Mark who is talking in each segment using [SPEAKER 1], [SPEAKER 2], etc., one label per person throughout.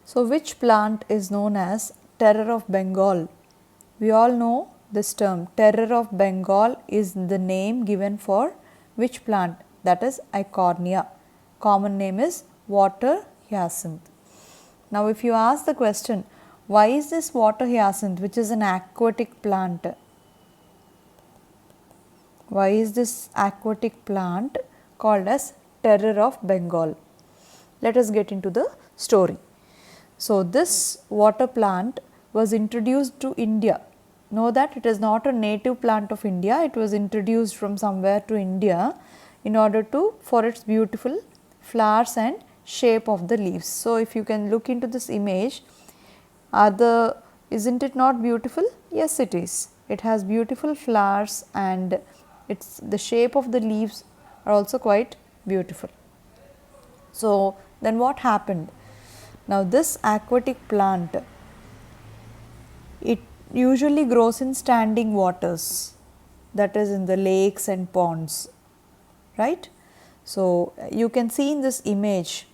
[SPEAKER 1] So, which plant is known as terror of Bengal? We all know this term. Terror of Bengal is the name given for which plant? That is Eichhornia. Common name is water hyacinth. Now, if you ask the question, why is this water hyacinth, which is an aquatic plant, why is this aquatic plant called as terror of Bengal? Let us get into the story. So, this water plant was introduced to India. Know that it is not a native plant of India, it was introduced from somewhere to India in order to for its beautiful flowers and shape of the leaves. So, if you can look into this image, isn't it not beautiful? Yes, it is. It has beautiful flowers and the shape of the leaves are also quite beautiful. So, then what happened? Now, this aquatic plant, it usually grows in standing waters, that is in the lakes and ponds, right. So, you can see in this image,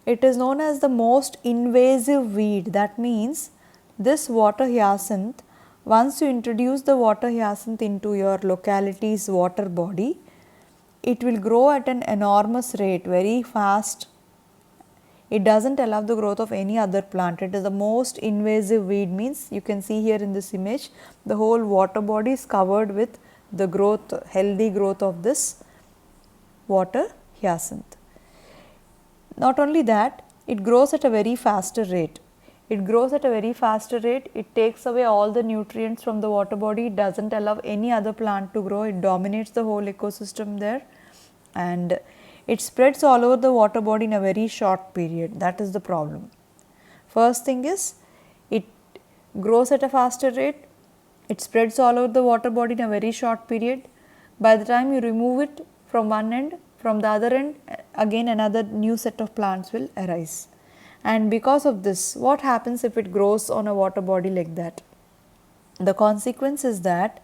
[SPEAKER 1] it is known as the most invasive weed. That means, this water hyacinth, once you introduce the water hyacinth into your locality's water body, it will grow at an enormous rate, very fast. It does not allow the growth of any other plant. It is the most invasive weed, means you can see here in this image, the whole water body is covered with the growth, healthy growth of this water hyacinth. Not only that, it grows at a very faster rate. It grows at a very faster rate, it takes away all the nutrients from the water body, it does not allow any other plant to grow, it dominates the whole ecosystem there, and it spreads all over the water body in a very short period. That is the problem. First thing is, it grows at a faster rate, it spreads all over the water body in a very short period. By the time you remove it from one end, from the other end, again another new set of plants will arise. And because of this, what happens if it grows on a water body like that? The consequence is that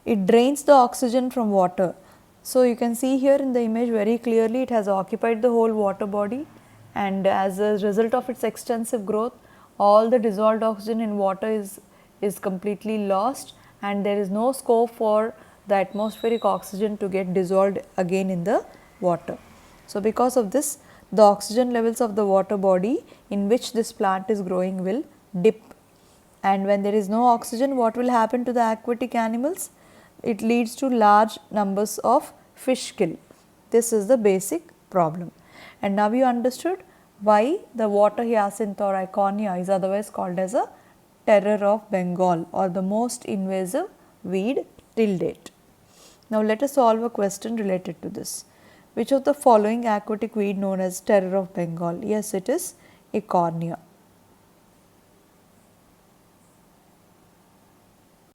[SPEAKER 1] it drains the oxygen from water. So, you can see here in the image very clearly, it has occupied the whole water body, and as a result of its extensive growth, all the dissolved oxygen in water is completely lost, and there is no scope for the atmospheric oxygen to get dissolved again in the water. So, because of this, the oxygen levels of the water body in which this plant is growing will dip, and when there is no oxygen, what will happen to the aquatic animals? It leads to large numbers of fish kill. This is the basic problem. And now you understood why the water hyacinth or Eichhornia is otherwise called as a terror of Bengal or the most invasive weed till date. Now, let us solve a question related to this. Which of the following aquatic weed known as terror of Bengal? Yes, it is Eichhornia.